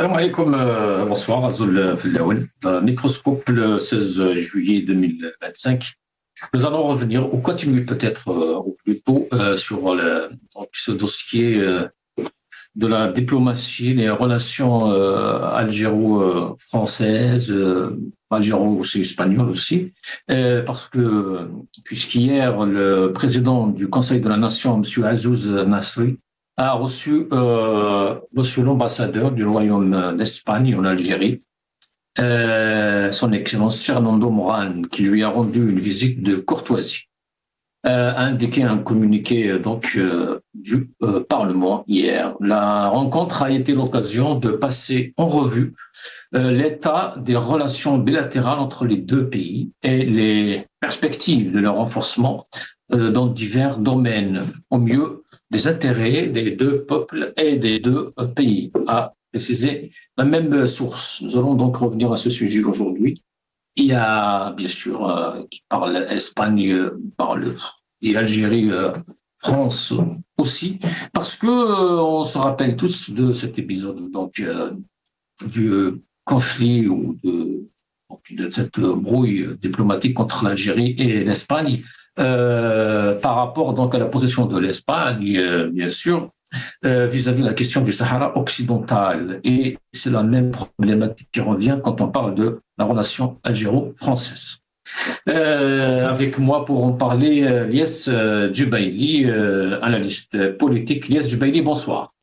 السلام عليكم. Bonsoir, Azul Filaouen. Microscope le 16 juillet 2025. Nous allons revenir ou continuer peut-être ou plutôt sur donc, ce dossier de la diplomatie, les relations algéro-françaises, algéro-espagnoles aussi, parce que puisqu'hier le président du Conseil de la Nation, M. Azouz Nasri, a reçu l'ambassadeur du Royaume d'Espagne en Algérie, son Excellence Fernando Moran, qui lui a rendu une visite de courtoisie, a indiqué un communiqué du Parlement hier. La rencontre a été l'occasion de passer en revue l'état des relations bilatérales entre les deux pays et les perspectives de leur renforcement dans divers domaines, au mieux des intérêts des deux peuples et des deux pays, a précisé la même source. Nous allons donc revenir à ce sujet aujourd'hui. Il y a bien sûr qui parle Espagne, parle et Algérie, France aussi, parce que on se rappelle tous de cet épisode du conflit ou de cette brouille diplomatique entre l'Algérie et l'Espagne, par rapport donc à la position de l'Espagne, bien sûr, vis-à-vis de la question du Sahara occidental. Et c'est la même problématique qui revient quand on parle de la relation algéro-française. Avec moi pour en parler, Lies Djubaili, analyste politique. Lies Djubaili, bonsoir.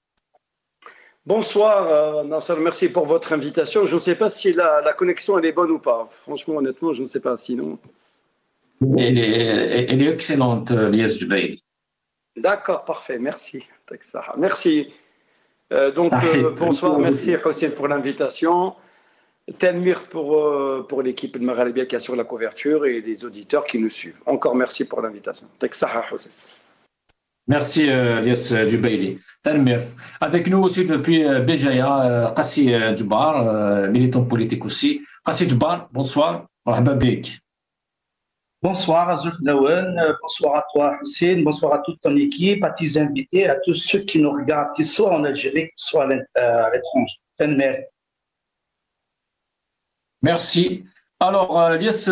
Bonsoir, Nasser, merci pour votre invitation. Je ne sais pas si la connexion elle est bonne ou pas. Franchement, honnêtement, je ne sais pas. Sinon, elle est excellente, Lies Djubaili. D'accord, parfait, merci. Merci. Bonsoir, merci Hossein pour l'invitation. Tenmir pour l'équipe de Maghrébia qui assure la couverture et les auditeurs qui nous suivent. Encore merci pour l'invitation. Merci Lies Djubaili. Tenmir. Avec nous aussi depuis Béjaïa, Qassi Djoubar, militant politique aussi. Qassi Djoubar, bonsoir. Bonsoir Azul Dawen, bonsoir à toi Hussein, bonsoir à toute ton équipe, à tes invités, à tous ceux qui nous regardent, qu'ils soient en Algérie, qu'ils soient à l'étranger. Tenmir. Merci. Alors, Lies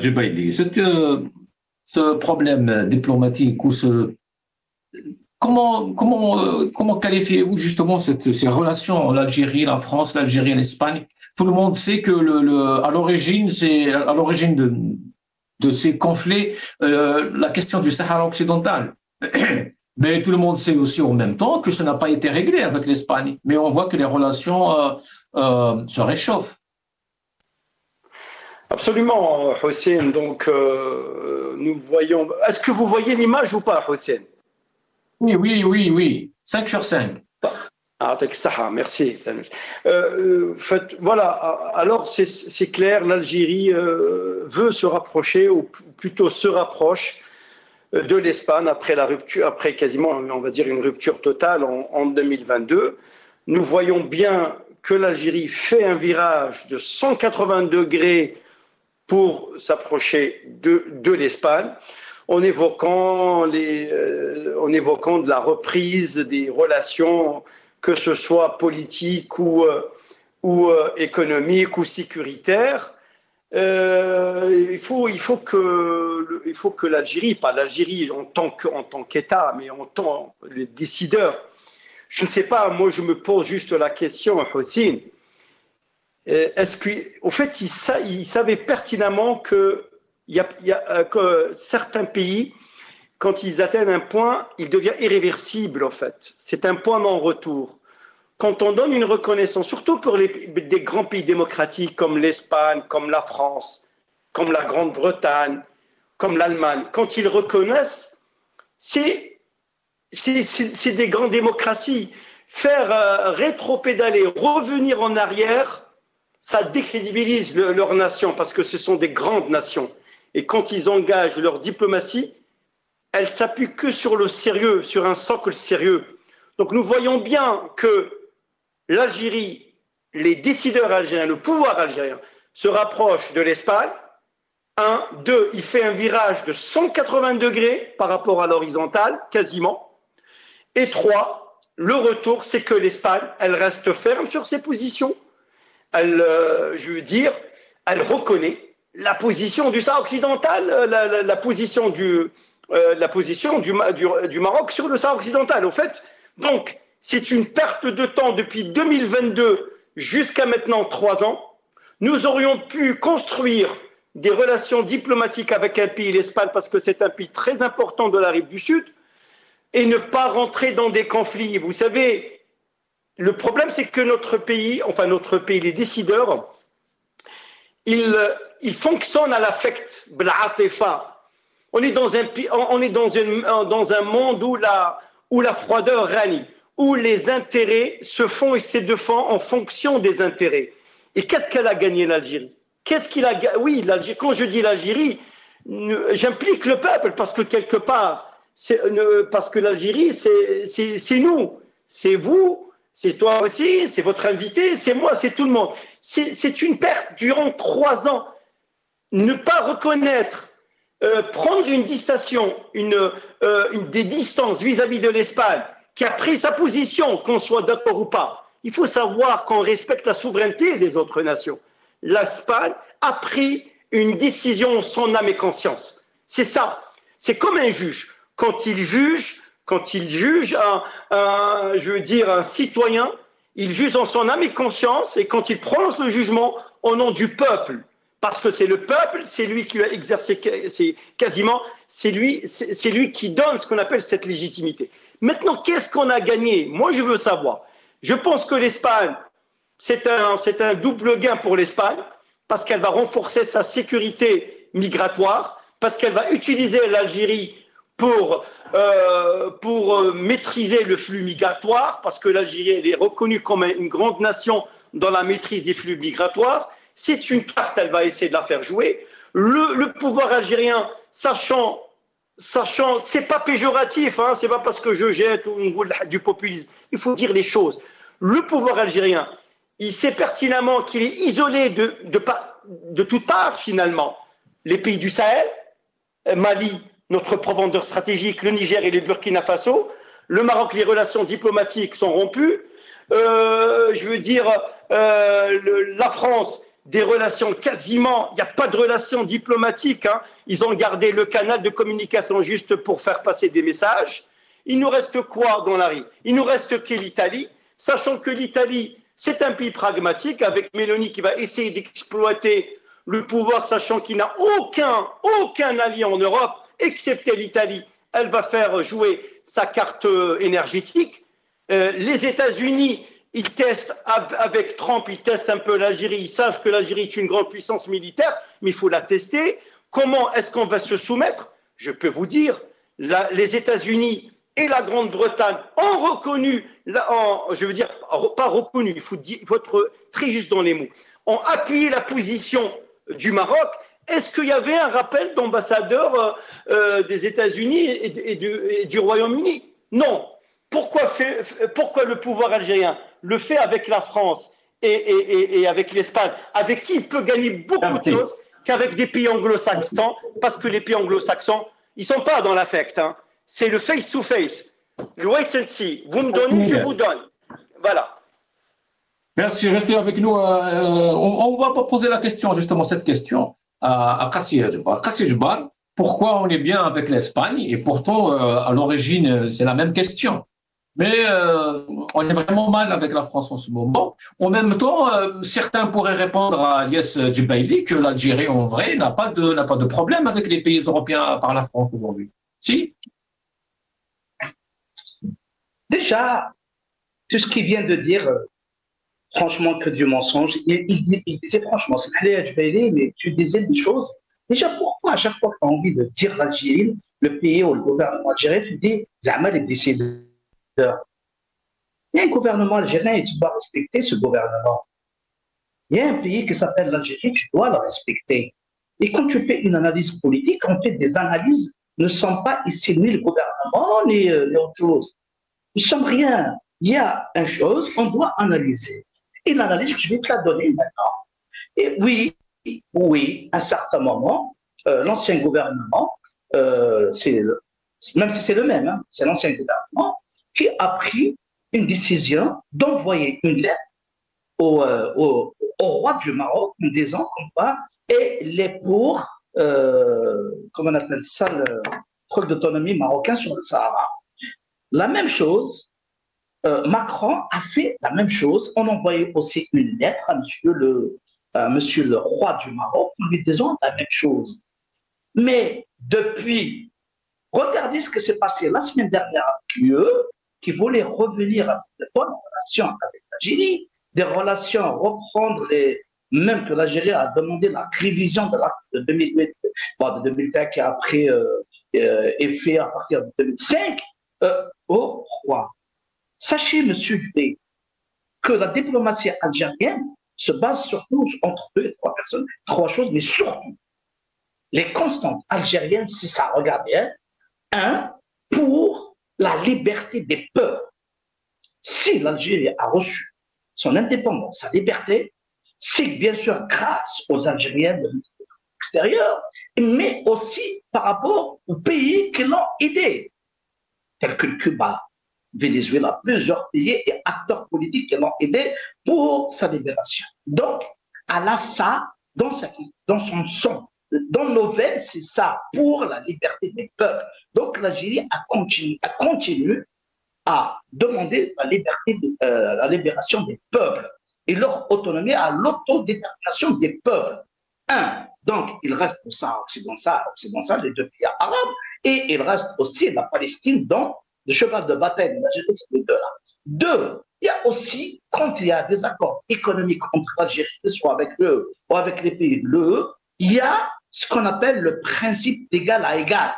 Djubaili, ce problème diplomatique ou comment qualifiez-vous justement ces relations, l'Algérie, la France, l'Algérie et l'Espagne? Tout le monde sait que à l'origine de ces conflits, la question du Sahara occidental. Mais tout le monde sait aussi en même temps que ça n'a pas été réglé avec l'Espagne. Mais on voit que les relations se réchauffent. Absolument, Hossein. Donc, nous voyons. Est-ce que vous voyez l'image ou pas, Hossein? Oui. 5 sur 5. Ah, merci. Voilà, alors c'est clair, l'Algérie veut se rapprocher, ou plutôt se rapproche de l'Espagne après la rupture, après quasiment, on va dire, une rupture totale en 2022. Nous voyons bien que l'Algérie fait un virage de 180 degrés pour s'approcher de l'Espagne, en évoquant de la reprise des relations, que ce soit politique ou économique ou sécuritaire. Il faut que l'Algérie, pas l'Algérie en tant qu'État, mais en tant que les décideurs. Je ne sais pas, moi je me pose juste la question, Hossein. Est-ce qu'au fait, ils savaient pertinemment que certains pays, quand ils atteignent un point, il devient irréversible, en fait. C'est un point non-retour. Quand on donne une reconnaissance, surtout pour des grands pays démocratiques comme l'Espagne, comme la France, comme la Grande-Bretagne, comme l'Allemagne, quand ils reconnaissent, c'est des grandes démocraties. Faire rétro-pédaler, revenir en arrière, ça décrédibilise leur nation parce que ce sont des grandes nations. Et quand ils engagent leur diplomatie, elle s'appuie que sur le sérieux, sur un socle sérieux. Donc nous voyons bien que l'Algérie, les décideurs algériens, le pouvoir algérien, se rapproche de l'Espagne. 1, 2, il fait un virage de 180 degrés par rapport à l'horizontale, quasiment. Et 3, le retour, c'est que l'Espagne, elle reste ferme sur ses positions. Elle, je veux dire, elle reconnaît la position du Sahara occidental, la position du Maroc sur le Sahara occidental. Au fait, donc, c'est une perte de temps depuis 2022 jusqu'à maintenant 3 ans. Nous aurions pu construire des relations diplomatiques avec un pays, l'Espagne, parce que c'est un pays très important de la rive du Sud, et ne pas rentrer dans des conflits. Vous savez, le problème, c'est que notre pays, les décideurs, ils fonctionnent à l'affect, bla'atefa. On est dans un monde où la froideur règne, où les intérêts se font et se défendent en fonction des intérêts. Et qu'est-ce qu'elle a gagné, l'Algérie? Oui, l'Algérie. Quand je dis l'Algérie, j'implique le peuple, parce que quelque part, parce que l'Algérie, c'est nous, c'est vous, c'est toi aussi, c'est votre invité, c'est moi, c'est tout le monde. C'est une perte durant 3 ans. Ne pas reconnaître, prendre une distanciation, des distances vis-à-vis de l'Espagne, qui a pris sa position, qu'on soit d'accord ou pas. Il faut savoir qu'on respecte la souveraineté des autres nations. L'Espagne a pris une décision en son âme et conscience. C'est ça. C'est comme un juge. Quand il juge un citoyen, il juge en son âme et conscience, et quand il prononce le jugement au nom du peuple, parce que c'est le peuple, c'est lui qui a exercé, c'est lui qui donne ce qu'on appelle cette légitimité. Maintenant, qu'est-ce qu'on a gagné? Moi, je veux savoir. Je pense que l'Espagne, c'est un double gain pour l'Espagne, parce qu'elle va renforcer sa sécurité migratoire, parce qu'elle va utiliser l'Algérie pour maîtriser le flux migratoire, parce que l'Algérie elle est reconnue comme une grande nation dans la maîtrise des flux migratoires. C'est une carte, elle va essayer de la faire jouer. Le pouvoir algérien, sachant, c'est pas péjoratif, hein, c'est pas parce que je jette du populisme. Il faut dire les choses. Le pouvoir algérien, il sait pertinemment qu'il est isolé de toutes parts, finalement. Les pays du Sahel, Mali, notre profondeur stratégique, le Niger et le Burkina Faso, le Maroc, les relations diplomatiques sont rompues. La France, des relations quasiment, il n'y a pas de relations diplomatiques. Hein. Ils ont gardé le canal de communication juste pour faire passer des messages. Il nous reste quoi dans la rive? Il nous reste que l'Italie, sachant que l'Italie, c'est un pays pragmatique, avec Mélanie qui va essayer d'exploiter le pouvoir, sachant qu'il n'a aucun allié en Europe, excepté l'Italie. Elle va faire jouer sa carte énergétique. Les États-Unis, ils testent avec Trump, ils testent un peu l'Algérie. Ils savent que l'Algérie est une grande puissance militaire, mais il faut la tester. Comment est-ce qu'on va se soumettre? Je peux vous dire, les États-Unis et la Grande-Bretagne ont reconnu, pas reconnu, il faut être très juste dans les mots, ont appuyé la position du Maroc. Est-ce qu'il y avait un rappel d'ambassadeur des États-Unis et du Royaume-Uni? Non. Pourquoi le pouvoir algérien le fait avec la France et avec l'Espagne, avec qui il peut gagner beaucoup de choses qu'avec des pays anglo-saxons, parce que les pays anglo-saxons, ils ne sont pas dans l'affect. Hein. C'est le face-to-face. Le wait and see. Vous me donnez, je vous donne. Voilà. Merci, restez avec nous. On va poser la question, justement, cette question à Kassi Djebbar. Kassi Djebbar, pourquoi on est bien avec l'Espagne et pourtant, à l'origine, c'est la même question. Mais on est vraiment mal avec la France en ce moment. En même temps, certains pourraient répondre à Alyes Djibaili que l'Algérie, en vrai, n'a pas de problème avec les pays européens par la France aujourd'hui. Si? Déjà, tout ce qu'il vient de dire, franchement, que du mensonge. Il disait franchement, c'est Alyes Djibaili, mais tu disais des choses. Déjà, pourquoi à chaque fois que tu as envie de dire l'Algérie, le pays ou le gouvernement algérien, tu dis Zama les décideurs? Il y a un gouvernement algérien et tu dois respecter ce gouvernement. Il y a un pays qui s'appelle l'Algérie, tu dois le respecter. Et quand tu fais une analyse politique, en fait, des analyses ne sont pas ici ni le gouvernement ni autre chose. Nous ne sommes rien. Il y a une chose, on doit analyser. Et l'analyse, je vais te la donner maintenant. Et oui, à un certain moment, l'ancien gouvernement, même si c'est le même, hein, c'est l'ancien gouvernement, qui a pris une décision d'envoyer une lettre au roi du Maroc en disant comme quoi il est pour, comment on appelle ça, le truc d'autonomie marocain sur le Sahara. La même chose, Macron a fait la même chose. On envoyait aussi une lettre à monsieur le roi du Maroc en lui disant la même chose. Mais depuis, regardez ce qui s'est passé la semaine dernière avec eux, qui voulaient revenir à de bonnes relations avec l'Algérie, des relations, reprendre même que l'Algérie a demandé la révision de l'acte de 2008, de 2005 qui a pris effet à partir de 2005. Pourquoi? Sachez, monsieur Dubé, que la diplomatie algérienne se base surtout entre deux et trois personnes, trois choses, mais surtout les constantes algériennes, si ça regarde bien, un, pour la liberté des peuples. Si l'Algérie a reçu son indépendance, sa liberté, c'est bien sûr grâce aux Algériens de l'extérieur, mais aussi par rapport aux pays qui l'ont aidé, tels que Cuba, Venezuela, plusieurs pays et acteurs politiques qui l'ont aidé pour sa libération. Donc, elle a ça dans son sang. Dans nos veines, c'est ça, pour la liberté des peuples. Donc, l'Algérie continue à demander la libération des peuples et leur autonomie à l'autodétermination des peuples. Donc, il reste pour ça occidental, les deux pays arabes, et il reste aussi la Palestine, donc le cheval de bataille de l'Algérie, c'est les deux-là. Deux, il y a aussi, quand il y a des accords économiques entre l'Algérie, soit avec eux ou avec les pays de l'UE, il y a ce qu'on appelle le principe d'égal à égal.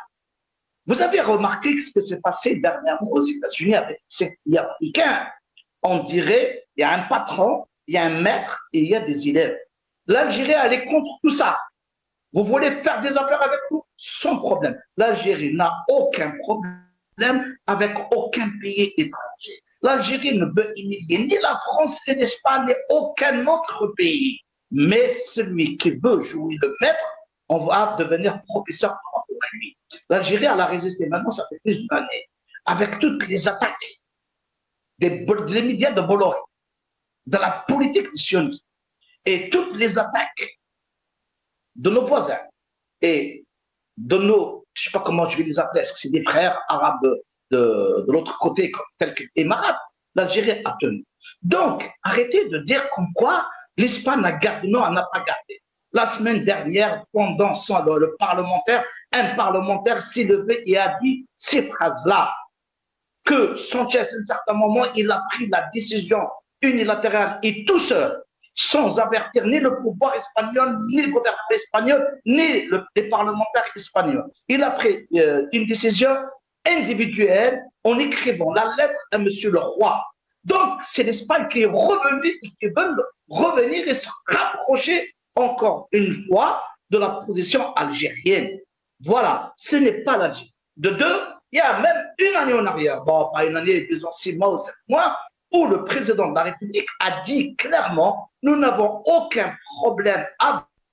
Vous avez remarqué ce qui s'est passé dernièrement aux États-Unis avec les pays africains. On dirait, il y a un patron, il y a un maître et il y a des élèves. L'Algérie, elle est contre tout ça. Vous voulez faire des affaires avec nous? Sans problème. L'Algérie n'a aucun problème avec aucun pays étranger. L'Algérie ne peut humilier ni la France, ni l'Espagne, ni aucun autre pays. Mais celui qui veut jouer le maître, on va devenir professeur par rapport à lui. L'Algérie, elle a résisté maintenant, ça fait plus d'une année, avec toutes les attaques des médias de Bolloré, de la politique sioniste, et toutes les attaques de nos voisins et de nos, je ne sais pas comment je vais les appeler, est-ce que c'est des frères arabes de l'autre côté, tels que les Émirats, l'Algérie a tenu. Donc, arrêtez de dire comme quoi l'Espagne a gardé, non, elle n'a pas gardé. La semaine dernière, pendant le parlementaire, un parlementaire s'est levé et a dit ces phrases-là, que Sanchez, à un certain moment, il a pris la décision unilatérale et tout seul, sans avertir ni le pouvoir espagnol, ni le gouvernement espagnol, ni les parlementaires espagnols. Il a pris une décision individuelle en écrivant la lettre à monsieur le roi. Donc, c'est l'Espagne qui est revenue et qui veut revenir et se rapprocher encore une fois de la position algérienne. Voilà, ce n'est pas l'Algérie. De deux, il y a même une année en arrière, bon, pas une année, disons 6 mois ou 7 mois, où le président de la République a dit clairement, nous n'avons aucun problème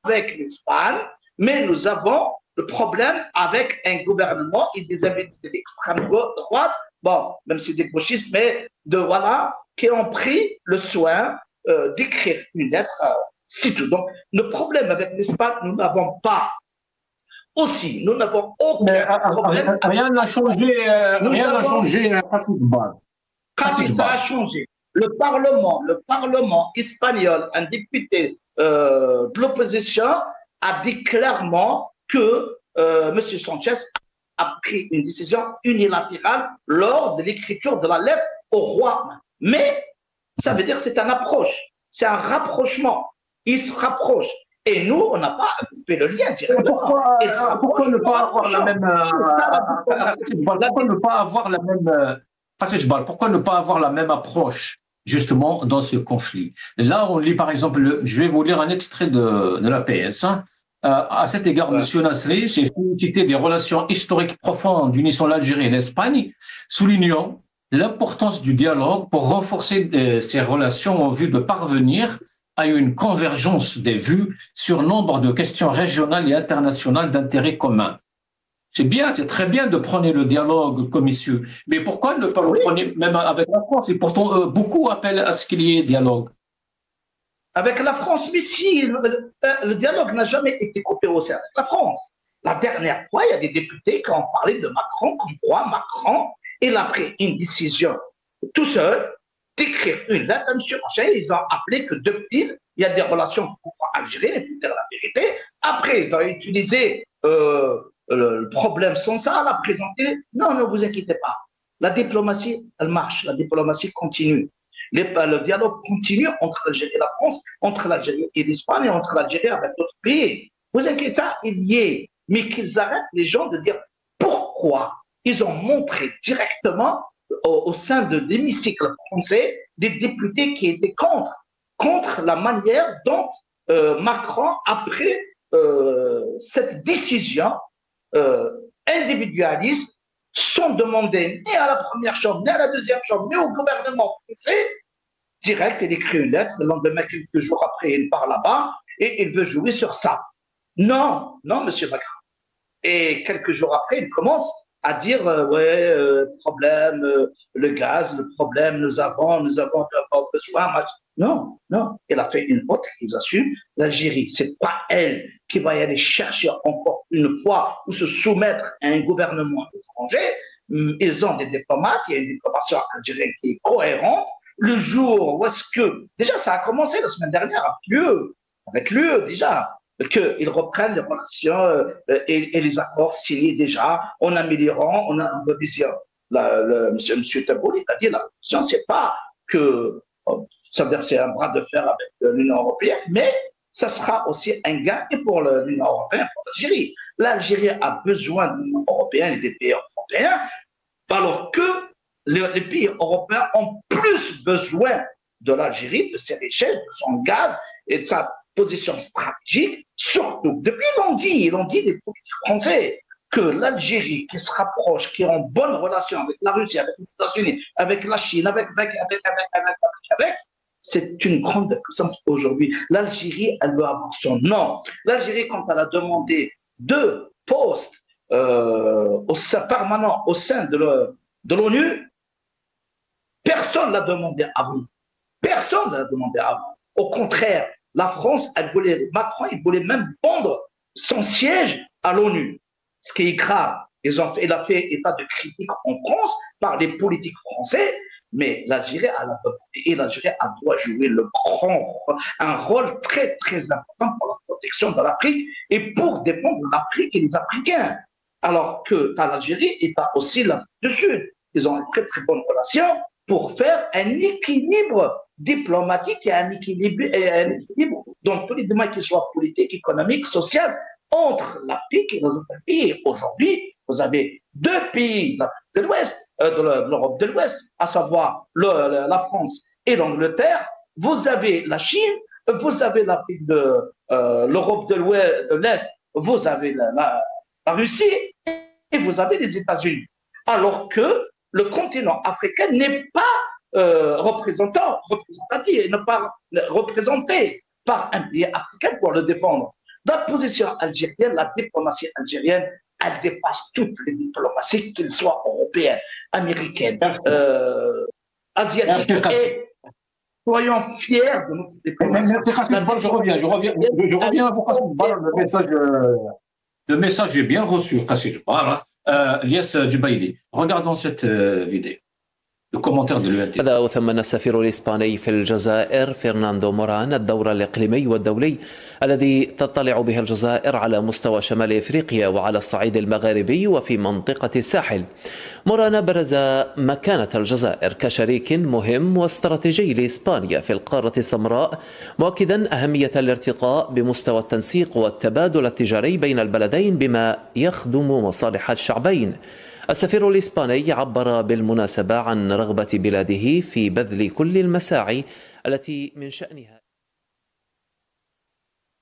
avec l'Espagne, mais nous avons le problème avec un gouvernement et des amis de l'extrême droite, bon, même si des gauchistes, mais voilà, qui ont pris le soin d'écrire une lettre, c'est tout. Donc, le problème avec l'Espagne, nous n'avons pas. Aussi, nous n'avons aucun problème. Rien n'a changé. Rien n'a changé. Ça a changé. Le Parlement espagnol, un député de l'opposition, a dit clairement que M. Sanchez a pris une décision unilatérale lors de l'écriture de la lettre au roi. Mais ça veut dire que c'est une approche, c'est un rapprochement. Il se rapproche. Et nous, on n'a pas fait le lien directement. Pourquoi ne pas avoir la même... Pourquoi ne pas avoir la même approche, justement, dans ce conflit? Là, on lit, par exemple, je vais vous lire un extrait de la PS. À cet égard, M. Nasri s'est félicité des relations historiques profondes unissant l'Algérie et l'Espagne, soulignant l'importance du dialogue pour renforcer ces relations en vue de parvenir à une convergence des vues sur nombre de questions régionales et internationales d'intérêt commun. C'est bien, c'est très bien de prôner le dialogue comme issue. Mais pourquoi ne pas le prôner même avec la France? Et pourtant, beaucoup appellent à ce qu'il y ait dialogue. Avec la France, mais si, le dialogue n'a jamais été coupé au sein avec la France. La dernière fois, il y a des députés qui ont parlé de Macron, comme quoi Macron, il a pris une décision tout seul d'écrire une lettre à M. Rocher. Ils ont appelé que depuis, il y a des relations algériennes, et pour dire la vérité. Après, ils ont utilisé le problème sans ça, l'a présenté. Non, ne vous inquiétez pas. La diplomatie, elle marche, la diplomatie continue. Le dialogue continue entre l'Algérie et la France, entre l'Algérie et l'Espagne, et entre l'Algérie avec d'autres pays. Vous inquiétez ça, il y est. Mais qu'ils arrêtent les gens de dire pourquoi ils ont montré directement au sein de l'hémicycle français des députés qui étaient contre la manière dont Macron a pris cette décision individualiste sans demander ni à la première chambre, ni à la deuxième chambre, ni au gouvernement français. Direct, il écrit une lettre, le lendemain, quelques jours après, il part là-bas et il veut jouer sur ça. Non, non, monsieur Macron. Et quelques jours après, il commence à dire problème, le gaz, le problème, nous avons besoin. Non, non, il a fait une autre accusation. L'Algérie, c'est pas elle qui va y aller chercher encore une fois ou se soumettre à un gouvernement étranger. Ils ont des diplomates, il y a une diplomatie algérienne qui est cohérente. Le jour où est-ce que, déjà ça a commencé la semaine dernière avec l'UE déjà, qu'ils reprennent les relations et les accords signés déjà en améliorant, en revisant. Monsieur Tabouli a dit la question, c'est pas que ça veut dire c'est un bras de fer avec l'Union européenne, mais ça sera aussi un gain et pour l'Union européenne, pour l'Algérie. L'Algérie a besoin de l'Union européenne et des pays européens, alors que les pays européens ont plus besoin de l'Algérie, de ses richesses, de son gaz et de sa position stratégique, surtout. Depuis, ils l'ont dit les politiques français, que l'Algérie qui se rapproche, qui est en bonne relation avec la Russie, avec les États-Unis, avec la Chine, c'est une grande puissance aujourd'hui. L'Algérie, elle veut avoir son nom. L'Algérie, quand elle a demandé 2 postes permanents au sein de l'ONU, personne ne l'a demandé avant. Personne ne l'a demandé avant. Au contraire, la France, Macron, il voulait même vendre son siège à l'ONU. Ce qui est grave. Il a fait état de critique en France par les politiques français, mais l'Algérie doit jouer un rôle très, très important pour la protection de l'Afrique et pour défendre l'Afrique et les Africains. Alors que tu as l'Algérie et tu as aussi l'Afrique du Sud. Ils ont une très, très bonne relation pour faire un équilibre diplomatique et un équilibre dans tous les domaines, qu'ils soient politiques, économiques, sociaux, entre l'Afrique et les autres pays. Aujourd'hui, vous avez 2 pays de l'Ouest, de l'Europe de l'Ouest, à savoir la France et l'Angleterre. Vous avez la Chine, vous avez l'Afrique de l'Europe de l'Est, vous avez la Russie et vous avez les États-Unis. Alors que le continent africain n'est pas représentatif, n'est pas représenté par un pays africain pour le défendre. La position algérienne, la diplomatie algérienne, elle dépasse toutes les diplomaties, qu'elles soient européennes, américaines, asiatiques. Et soyons fiers de notre diplomatie. Je reviens à vous, le message est bien reçu, Voilà. Lies Jubaili, regardons cette vidéo. Le commentaire de l'UNT. هذا وثمن السفير الإسباني في الجزائر فرناندو موران الدور الإقليمي والدولي الذي تطلع به الجزائر على مستوى شمال إفريقيا وعلى الصعيد المغاربي وفي منطقة الساحل. موران برز مكانة الجزائر كشريك مهم واستراتيجي لإسبانيا في القارة السمراء، مؤكدا أهمية الارتقاء بمستوى التنسيق والتبادل التجاري بين البلدين بما يخدم مصالح الشعبين. السفير الإسباني عبر بالمناسبة عن رغبة بلاده في بذل كل المساعي التي من شأنها.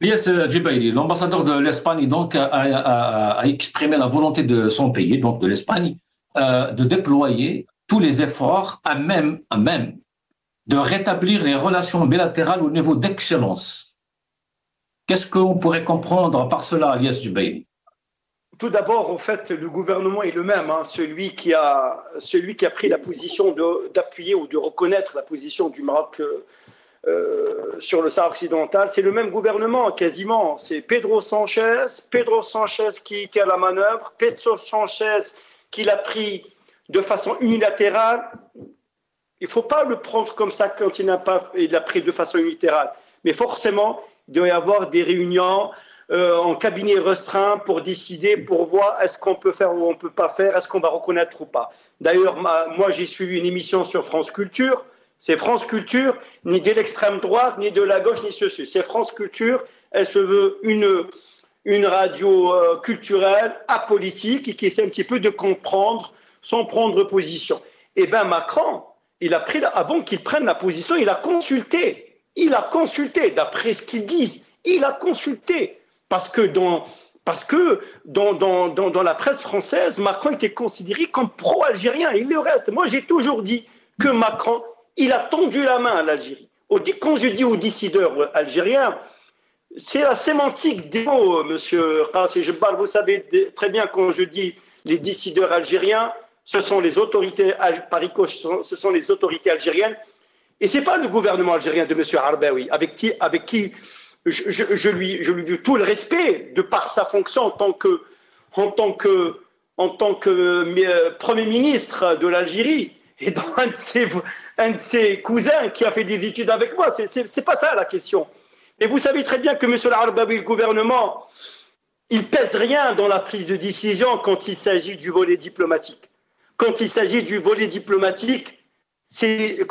Lies Jubaili, l'ambassadeur de l'Espagne donc a exprimé la volonté de son pays, donc de l'Espagne, de déployer tous les efforts à même de rétablir les relations bilatérales au niveau d'excellence. Qu'est-ce qu'on pourrait comprendre par cela, Lies Jubaili? Tout d'abord, en fait, le gouvernement est le même, hein, celui qui a pris la position d'appuyer ou de reconnaître la position du Maroc sur le Sahara occidental. C'est le même gouvernement, quasiment. C'est Pedro Sanchez qui était à la manœuvre, Pedro Sanchez qui l'a pris de façon unilatérale. Il ne faut pas le prendre comme ça quand il l'a pris de façon unilatérale. Mais forcément, il doit y avoir des réunions en cabinet restreint pour décider, pour voir est-ce qu'on peut faire ou on ne peut pas faire, est-ce qu'on va reconnaître ou pas. D'ailleurs, moi, j'ai suivi une émission sur France Culture. C'est France Culture, ni de l'extrême droite, ni de la gauche, ni ceci. C'est France Culture. Elle se veut une radio culturelle, apolitique, et qui essaie un petit peu de comprendre sans prendre position. Eh bien, Macron, il a pris, avant qu'il prenne la position, il a consulté. Il a consulté, d'après ce qu'ils disent. Il a consulté. Parce que dans la presse française, Macron était considéré comme pro-algérien. Il le reste. Moi, j'ai toujours dit que Macron, il a tendu la main à l'Algérie. Quand je dis aux décideurs algériens, c'est la sémantique des mots, monsieur Qassi Jebbal. Vous savez très bien, quand je dis les décideurs algériens, ce sont les autorités, par ricochet, ce sont les autorités algériennes. Et ce n'est pas le gouvernement algérien de monsieur Arbaoui, avec qui je lui veux tout le respect de par sa fonction en tant que Premier ministre de l'Algérie et dans un de ses cousins qui a fait des études avec moi. C'est pas ça la question. Et vous savez très bien que M. Arbaoui, le gouvernement, il pèse rien dans la prise de décision quand il s'agit du volet diplomatique. Quand il s'agit du volet diplomatique, c'est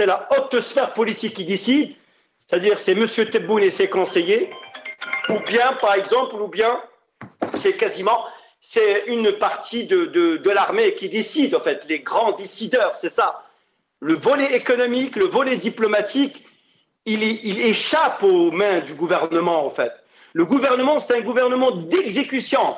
la haute sphère politique qui décide, c'est-à-dire c'est M. Tebboune et ses conseillers, ou bien, par exemple, c'est une partie de l'armée qui décide, en fait, les grands décideurs, c'est ça. Le volet économique, le volet diplomatique, il échappe aux mains du gouvernement, en fait. Le gouvernement, c'est un gouvernement d'exécution.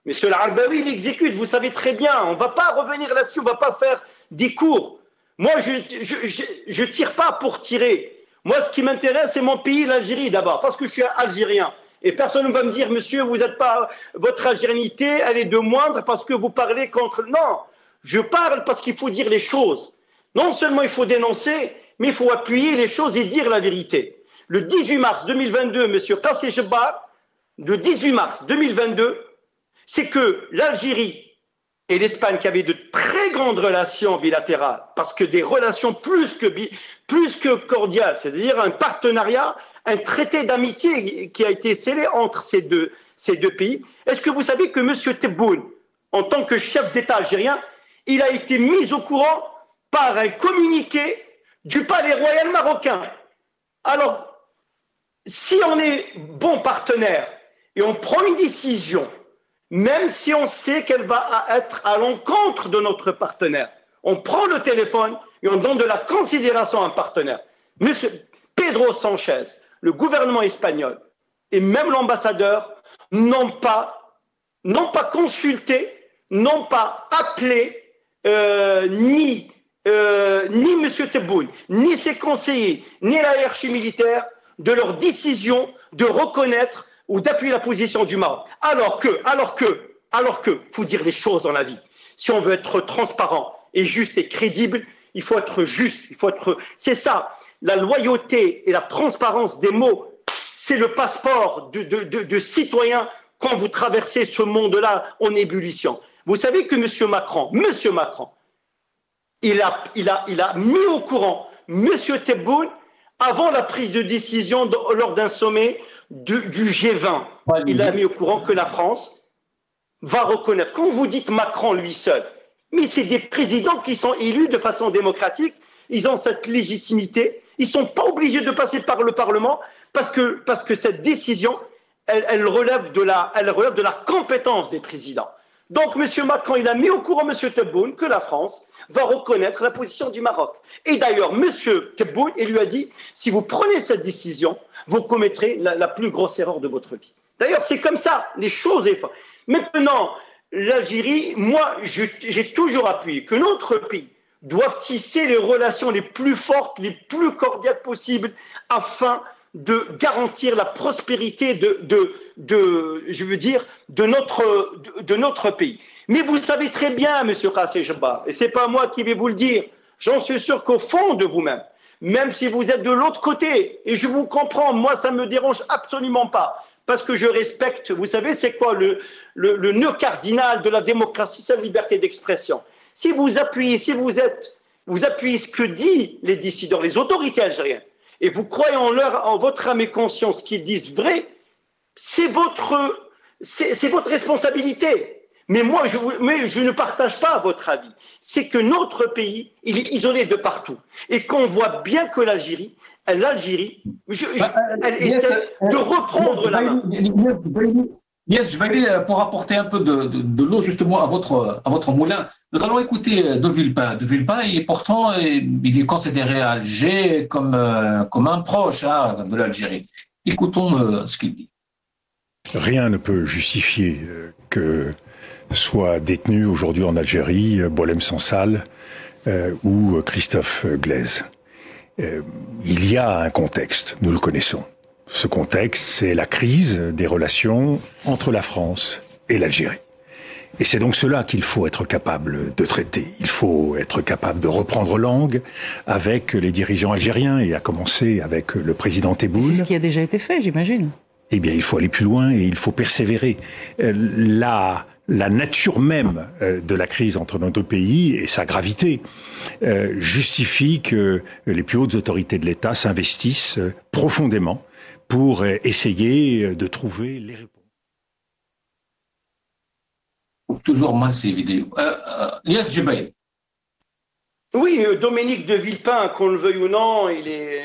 Monsieur Arbaoui, il exécute, vous savez très bien. On ne va pas revenir là-dessus, on ne va pas faire des cours. Moi, je tire pas pour tirer. Moi, ce qui m'intéresse, c'est mon pays, l'Algérie, d'abord, parce que je suis algérien. Et personne ne va me dire, monsieur, vous êtes pas, votre algérianité, elle est de moindre parce que vous parlez contre. Non, je parle parce qu'il faut dire les choses. Non seulement il faut dénoncer, mais il faut appuyer les choses et dire la vérité. Le 18 mars 2022, monsieur Qassi Jebbal, le 18 mars 2022, c'est que l'Algérie et l'Espagne qui avaient de très grandes relations bilatérales, parce que des relations plus que cordiales, c'est-à-dire un partenariat, un traité d'amitié qui a été scellé entre ces deux pays. Est-ce que vous savez que M. Tebboune, en tant que chef d'État algérien, il a été mis au courant par un communiqué du Palais royal marocain? Alors, si on est bon partenaire et on prend une décision, même si on sait qu'elle va être à l'encontre de notre partenaire, on prend le téléphone et on donne de la considération à un partenaire. Monsieur Pedro Sanchez, le gouvernement espagnol et même l'ambassadeur n'ont pas consulté, n'ont pas appelé ni M. Tebboune, ni ses conseillers, ni la hiérarchie militaire de leur décision de reconnaître ou d'appuyer la position du Maroc. Alors que, faut dire les choses dans la vie. Si on veut être transparent et juste et crédible, il faut être juste, c'est ça, la loyauté et la transparence des mots, c'est le passeport de citoyen quand vous traversez ce monde-là en ébullition. Vous savez que M. Macron, il a mis au courant M. Tebboune avant la prise de décision lors d'un sommet du G20. Il a mis au courant que la France va reconnaître. Quand vous dites Macron lui seul, mais c'est des présidents qui sont élus de façon démocratique, ils ont cette légitimité, ils ne sont pas obligés de passer par le Parlement parce que cette décision, elle relève de la compétence des présidents. Donc M. Macron, il a mis au courant M. Tebboune que la France va reconnaître la position du Maroc. Et d'ailleurs, M. Tebboune, il lui a dit, si vous prenez cette décision, vous commettrez la plus grosse erreur de votre vie. D'ailleurs, c'est comme ça, les choses. Maintenant, l'Algérie, moi, j'ai toujours appuyé que notre pays doit tisser les relations les plus fortes, les plus cordiales possibles, afin de garantir la prospérité de notre pays. Mais vous savez très bien, M. Qassem Jabbar, et ce n'est pas moi qui vais vous le dire, j'en suis sûr qu'au fond de vous-même, même si vous êtes de l'autre côté, et je vous comprends, moi ça ne me dérange absolument pas, parce que je respecte, vous savez c'est quoi le nœud cardinal de la démocratie, c'est la liberté d'expression. Si vous appuyez ce que disent les décideurs, les autorités algériennes, et vous croyez en votre âme et conscience qu'ils disent vrai, c'est votre responsabilité. Mais moi, je ne partage pas votre avis. C'est que notre pays, il est isolé de partout. Et qu'on voit bien que l'Algérie, elle essaie de reprendre la main. Yes, je vais aller pour apporter un peu de l'eau justement à votre moulin. Nous allons écouter De Villepin. De Villepin, il est considéré à Alger comme un proche de l'Algérie. Écoutons ce qu'il dit. Rien ne peut justifier que soit détenu aujourd'hui en Algérie Boualem Sansal ou Christophe Glaise. Il y a un contexte, nous le connaissons. Ce contexte, c'est la crise des relations entre la France et l'Algérie. Et c'est donc cela qu'il faut être capable de traiter. Il faut être capable de reprendre langue avec les dirigeants algériens, et à commencer avec le président Tebboune. C'est ce qui a déjà été fait, j'imagine. Eh bien, il faut aller plus loin et il faut persévérer. La nature même de la crise entre nos deux pays et sa gravité justifie que les plus hautes autorités de l'État s'investissent profondément pour essayer de trouver les réponses. Toujours mal ces vidéos. Yes, Jubaï. Oui, Dominique de Villepin, qu'on le veuille ou non,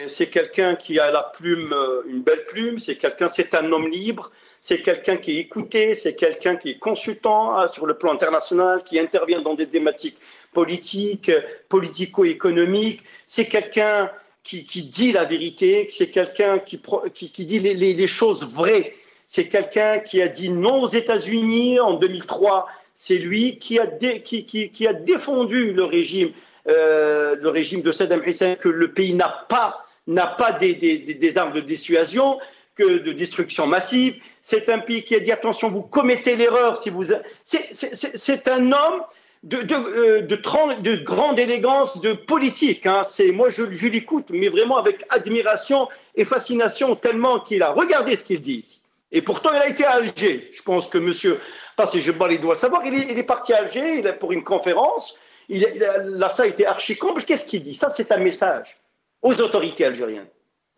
c'est quelqu'un qui a la plume, une belle plume, c'est un homme libre, c'est quelqu'un qui est écouté, c'est quelqu'un qui est consultant sur le plan international, qui intervient dans des thématiques politiques, politico-économiques, c'est quelqu'un qui dit la vérité, c'est quelqu'un qui dit les choses vraies. C'est quelqu'un qui a dit non aux États-Unis en 2003. C'est lui qui a défendu le régime de Saddam Hussein, que le pays n'a pas des armes de dissuasion, de destruction massive. C'est un pays qui a dit attention, vous commettez l'erreur si vous. C'est un homme de grande élégance, de politique. Hein. Moi, je l'écoute, mais vraiment avec admiration et fascination, tellement qu'il a regardé ce qu'il dit ici. Et pourtant, il a été à Alger. Je pense que monsieur Qassem Jabbar, il doit le savoir. Il est parti à Alger pour une conférence. Là, ça a été archi comble. Qu'est-ce qu'il dit? Ça, c'est un message aux autorités algériennes,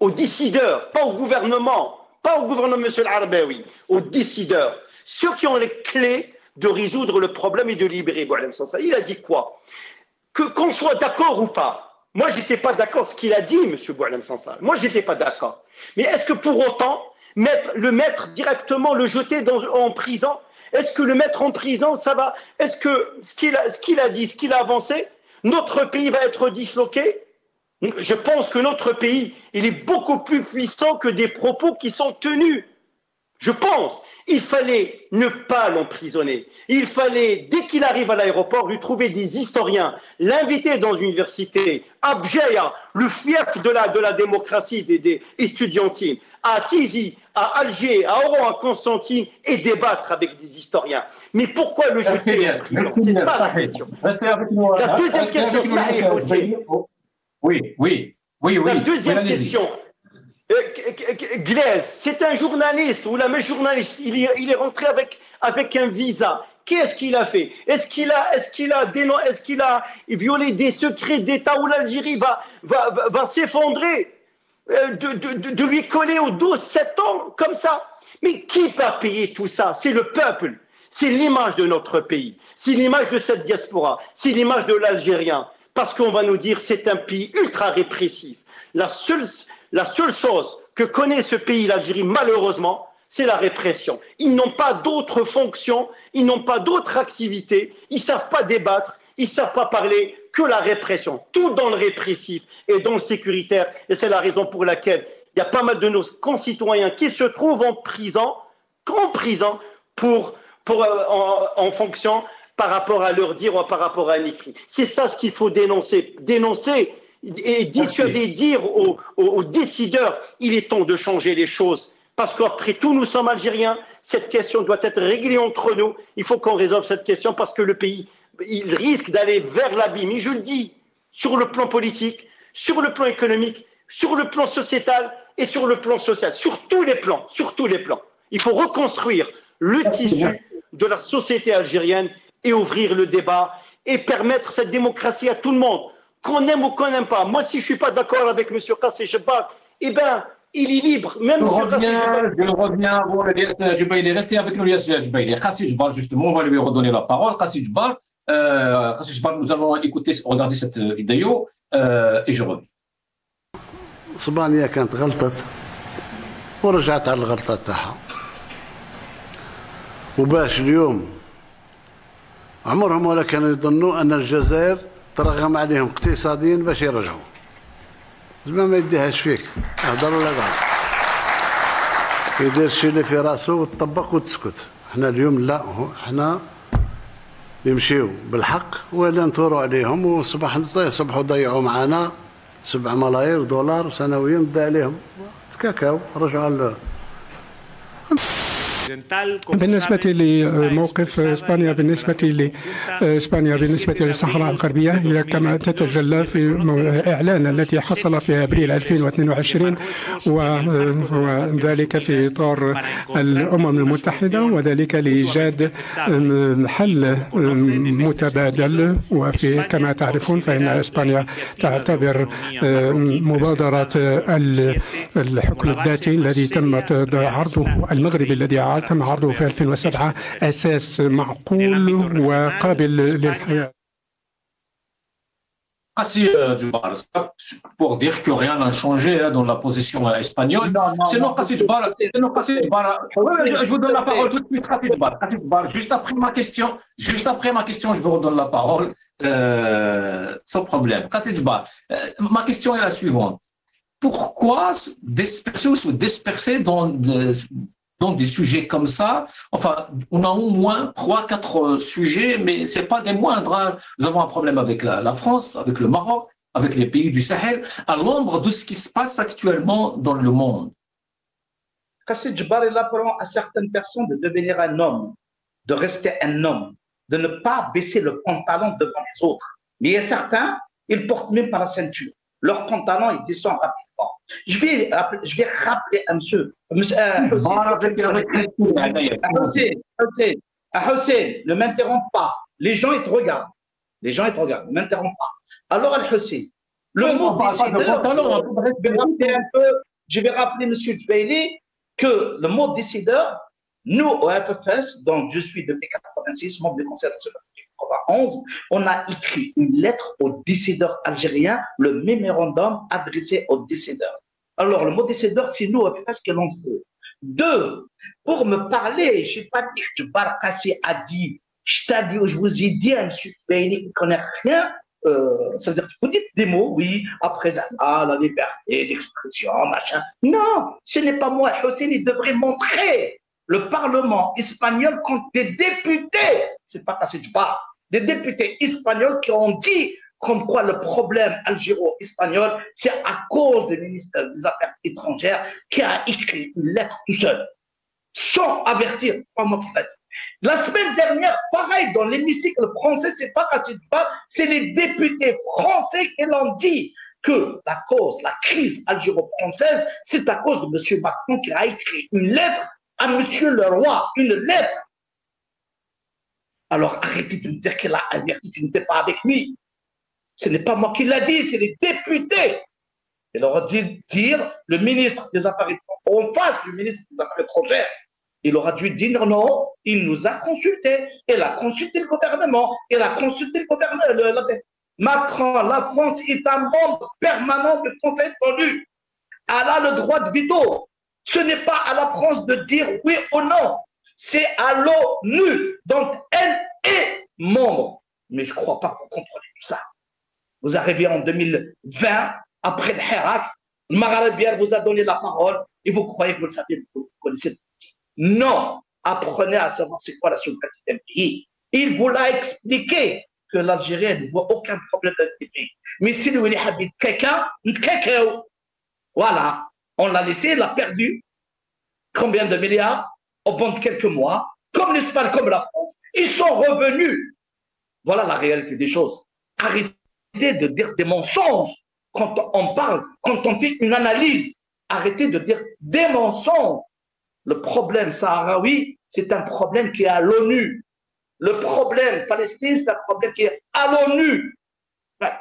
aux décideurs, pas au gouvernement, monsieur Al-Arabaoui, aux décideurs, ceux qui ont les clés de résoudre le problème et de libérer Boualem Sansal. Il a dit quoi? Qu'on soit d'accord ou pas. Moi, je n'étais pas d'accord ce qu'il a dit, monsieur Boualem Sansal. Moi, je n'étais pas d'accord. Mais est-ce que pour autant, le mettre directement, le jeter en prison, est-ce que le mettre en prison, ça va? Est-ce que ce qu'il a dit, ce qu'il a avancé, notre pays va être disloqué? Je pense que notre pays, il est beaucoup plus puissant que des propos qui sont tenus. Je pense. Il fallait ne pas l'emprisonner. Il fallait, dès qu'il arrive à l'aéroport, lui trouver des historiens, l'inviter dans une université, à Bjeya, le fief de la démocratie des étudiantines, à Tizi, à Alger, à Oran, à Constantine, et débattre avec des historiens. Mais pourquoi le jeter en prison? C'est ça la question. La deuxième question, c'est aussi. Oui. La deuxième question. Glaise, c'est un journaliste, ou la même journaliste, il est rentré avec un visa. Qu'est-ce qu'il a fait? Est-ce qu'il a violé des secrets d'État où l'Algérie va s'effondrer, de lui coller au dos 7 ans comme ça? Mais qui va payer tout ça? C'est le peuple, c'est l'image de notre pays, c'est l'image de cette diaspora, c'est l'image de l'Algérien, parce qu'on va nous dire c'est un pays ultra répressif. La seule chose que connaît ce pays, l'Algérie, malheureusement, c'est la répression. Ils n'ont pas d'autres fonctions, ils n'ont pas d'autres activités, ils ne savent pas débattre, ils ne savent pas parler que la répression. Tout dans le répressif et dans le sécuritaire. Et c'est la raison pour laquelle il y a pas mal de nos concitoyens qui se trouvent en prison en fonction par rapport à leur dire ou par rapport à un écrit. C'est ça ce qu'il faut dénoncer. Dénoncer et dissuader, dire aux décideurs, il est temps de changer les choses. Parce qu'après tout, nous sommes Algériens. Cette question doit être réglée entre nous. Il faut qu'on résolve cette question parce que le pays, il risque d'aller vers l'abîme. Et je le dis, sur le plan politique, sur le plan économique, sur le plan sociétal et sur le plan social. Sur tous les plans, sur tous les plans. Il faut reconstruire le tissu de la société algérienne et ouvrir le débat et permettre cette démocratie à tout le monde. Qu'on aime ou qu'on n'aime pas. Moi, si je ne suis pas d'accord avec M. Kassi Jebbar, eh bien, il est libre, même je reviens, Jubaili, restez avec nous, Jubaili. Kassi Jebbar, justement, on va lui redonner la parole. Kassi Jebbar, nous allons écouter, regarder cette vidéo et je reviens. صبانية كانت غلطت ورجعت على الغلطة تاعها وباش اليوم عمرهم ولا كانوا يظنوا أن الجزائر ترغم عليهم اقتصاديا باش يرجعوا زعما ما يديهاش فيك اهضر ولا قعد يدير الشيء اللي في راسه وتطبق وتسكت. احنا اليوم لا، احنا يمشيو بالحق ولا نثوروا عليهم وصبحوا ضيعوا معنا 7 ملايير دولار سنويا ضيع عليهم تكاكاو رجعوا. بالنسبة لموقف إسبانيا بالنسبة للصحراء الغربية هي كما تتجلى في إعلان التي حصل في أبريل 2022 وذلك في إطار الأمم المتحدة وذلك لإيجاد حل متبادل. وفي كما تعرفون فإن إسبانيا تعتبر مبادرة الحكم الذاتي الذي تم عرضه المغربي الذي تم عرضه في 2007 أساس معقول وقابل للحياة. Kassi Jebbar, pour dire que rien n'a changé dans la position espagnole. Sinon, Kassi Jebbar, je vous donne la parole tout de suite, Kassi Jebbar. Juste après ma question, je vous redonne la parole sans problème. Kassi Jebbar, ma question est la suivante. Pourquoi disperser dans des sujets comme ça? Enfin, on a au moins 3-4 sujets, mais ce n'est pas des moindres. Hein. Nous avons un problème avec la France, avec le Maroc, avec les pays du Sahel, à l'ombre de ce qui se passe actuellement dans le monde. Kassi Jebbar, il apprend à certaines personnes de devenir un homme, de rester un homme, de ne pas baisser le pantalon devant les autres. Mais il y a certains, ils portent même pas la ceinture. Leur pantalon, il descend rapidement. Je vais rappeler à monsieur Hussein, ne m'interromps pas. Les gens, ils te regardent. Ne m'interromps pas. Alors, Al-Hussein, le mot décideur, je vais rappeler monsieur Jubaili que le mot décideur, nous, au FFS, dont je suis depuis 86, membre du Conseil national de 91, on a écrit une lettre aux décideurs algériens, le mémorandum adressé aux décideurs. Alors, le mot décideur, c'est nous, au FFS, que l'on fait. 2, pour me parler, je n'ai pas dit que Jebbar Kassi a dit, je vous ai dit à M. Jubaili qui ne connaît rien. Ça veut dire que vous dites des mots, oui, après la liberté d'expression, machin. Non, ce n'est pas moi. Hussein, il devrait montrer le Parlement espagnol contre des députés, c'est pas Kassi Jebbar, des députés espagnols qui ont dit comme quoi le problème algéro-espagnol, c'est à cause du ministre des Affaires étrangères qui a écrit une lettre tout seul, sans avertir, pas moi qui l'a dit. La semaine dernière, pareil, dans l'hémicycle français, c'est pas Kassi Jebbar, c'est les députés français qui l'ont dit que la crise algéro-française, c'est à cause de M. Macron qui a écrit une lettre à monsieur le roi, une lettre. Alors arrêtez de me dire qu'il a averti, tu n'étais pas avec lui. Ce n'est pas moi qui l'a dit, c'est les députés. Il aura dû dire, le ministre des Affaires étrangères, en face du ministre des Affaires étrangères, il aura dû dire non, il nous a consultés, il a consulté le gouvernement, il a consulté le gouvernement. Macron, la France est un membre permanent du Conseil de l'ONU. Elle a le droit de veto. Ce n'est pas à la France de dire oui ou non. C'est à l'ONU, dont elle est membre. Mais je ne crois pas que vous comprenez tout ça. Vous arrivez en 2020, après le Hirak, le Maghrébien vous a donné la parole et vous croyez que vous le savez, vous connaissez le petit. Non, apprenez à savoir c'est quoi la souveraineté d'un pays. Il vous l'a expliqué. que l'Algérie ne voit aucun problème avec les pays. Mais si nous voulons habiter quelqu'un, voilà, on l'a laissé, il a perdu combien de milliards au bout de quelques mois, comme l'Espagne, comme la France, ils sont revenus. Voilà la réalité des choses. Arrêtez de dire des mensonges quand on parle, quand on fait une analyse. Arrêtez de dire des mensonges. Le problème sahraoui, c'est un problème qui est à l'ONU. Le problème palestinien, c'est un problème qui est à l'ONU. Ouais.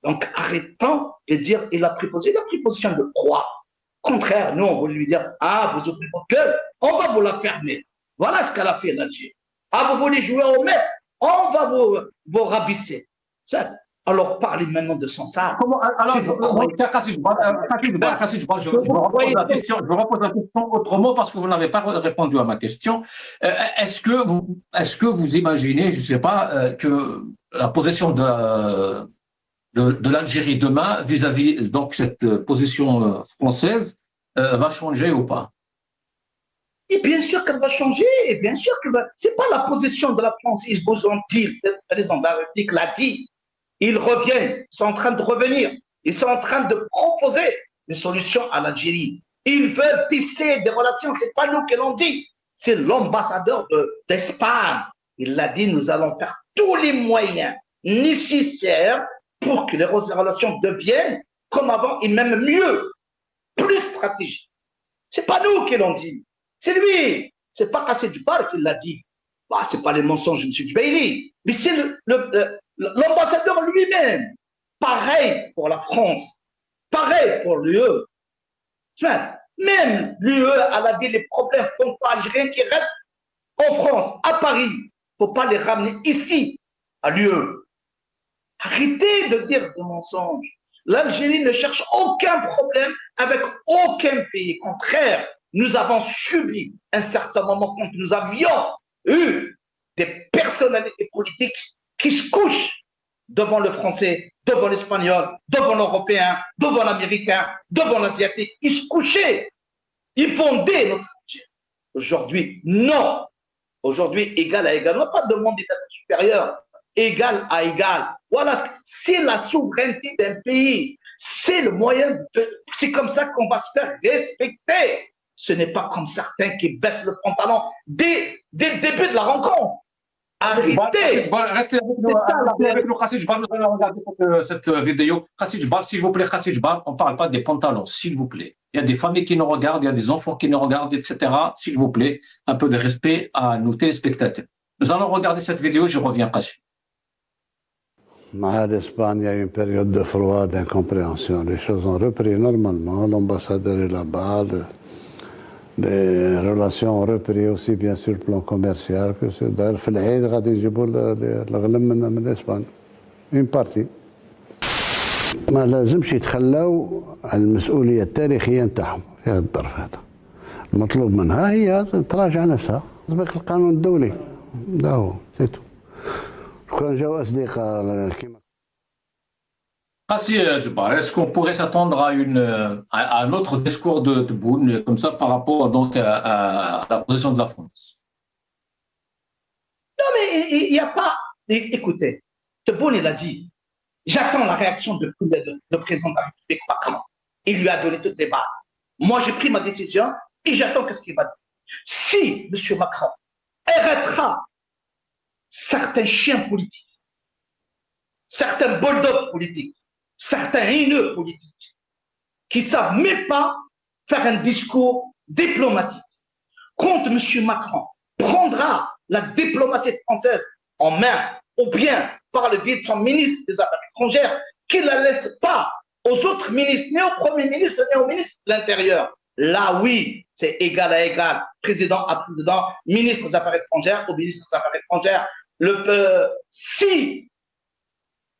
Donc, arrêtons de dire il a pris position de quoi? Au contraire, nous, on voulait lui dire ah, vous ouvrez votre gueule, on va vous la fermer. Voilà ce qu'elle a fait l'Algérie. Ah, vous voulez jouer au maître, on va vous rabisser. Ça, alors, parlez maintenant de son ça. Alors, je repose la question autrement parce que vous n'avez pas répondu à ma question. Est-ce que vous imaginez, je ne sais pas, que la position de l'Algérie demain vis-à-vis donc cette position française va changer ou pas? Et bien sûr qu'elle va changer, et bien sûr que c'est pas la position de la France, ils vous ont dit, le président de la République l'a dit. Ils reviennent, ils sont en train de revenir, ils sont en train de proposer des solutions à l'Algérie. Ils veulent tisser des relations, ce n'est pas nous qui l'ont dit, c'est l'ambassadeur d'Espagne. Il l'a dit, nous allons faire tous les moyens nécessaires pour que les relations deviennent comme avant et même mieux, plus stratégiques. Ce n'est pas nous qui l'ont dit, c'est lui, ce n'est pas Kassim Djibbar qui l'a dit. Bah, ce n'est pas les mensonges de M. Djibbaili, mais c'est l'ambassadeur lui-même. Pareil pour la France, pareil pour l'UE. Même l'UE, elle a dit les problèmes franco-algériens qui restent en France, à Paris. Il ne faut pas les ramener ici, à l'UE. Arrêtez de dire des mensonges. L'Algérie ne cherche aucun problème avec aucun pays. Au contraire, nous avons subi un certain moment quand nous avions eu des personnalités politiques qui se couchent devant le français, devant l'espagnol, devant l'européen, devant l'américain, devant l'asiatique. Ils se couchaient. Ils fondaient notre Algérie. Aujourd'hui, non. Aujourd'hui, égal à égal. On n'a pas de monde d'état supérieur. Égal à égal. Voilà. C'est la souveraineté d'un pays. C'est le moyen. C'est comme ça qu'on va se faire respecter. Ce n'est pas comme certains qui baissent le pantalon dès le début de la rencontre. Arrêtez. Restez avec nous, Kassim Djibbar. Nous allons regarder cette vidéo. Kassim Djibbar, s'il vous plaît, Kassim Djibbar, on ne parle pas des pantalons, s'il vous plaît. Il y a des familles qui nous regardent, il y a des enfants qui nous regardent, etc. S'il vous plaît, un peu de respect à nos téléspectateurs. Nous allons regarder cette vidéo, je reviens, Kassim. l'Espagne, il y a eu une période de froid, d'incompréhension. Les choses ont repris normalement. L'ambassadeur est là-bas. Les relations ont repris aussi bien sur le plan commercial que sur d'ailleurs في العيد غادي يجيبوا الغنم من اسبانيا une partie. ما لازمش يتخلاو على المسؤوليه التاريخيه نتاعهم في هذا الظرف هذا. المطلوب منها هي تراجع نفسها تطبيق القانون الدولي. ده هو سيتو. كان جاوا اصدقاء كيما Kassim Djibbar, est-ce qu'on pourrait s'attendre à un autre discours de Tebboune, comme ça, par rapport donc, à la position de la France? Non, mais il n'y a pas... Écoutez, Tebboune, il a dit, j'attends la réaction du président de la République Macron. Il lui a donné toutes les balles. Moi, j'ai pris ma décision et j'attends ce qu'il va dire. Si M. Macron arrêtera certains chiens politiques, certains bulldogs politiques, certains haineux politiques qui ne savent même pas faire un discours diplomatique. Quand M. Macron prendra la diplomatie française en main, ou bien par le biais de son ministre des Affaires étrangères, qu'il ne la laisse pas aux autres ministres, ni au Premier ministre, ni au ministre de l'Intérieur. Là, oui, c'est égal à égal. Président à président, ministre des Affaires étrangères au ministre des Affaires étrangères. Si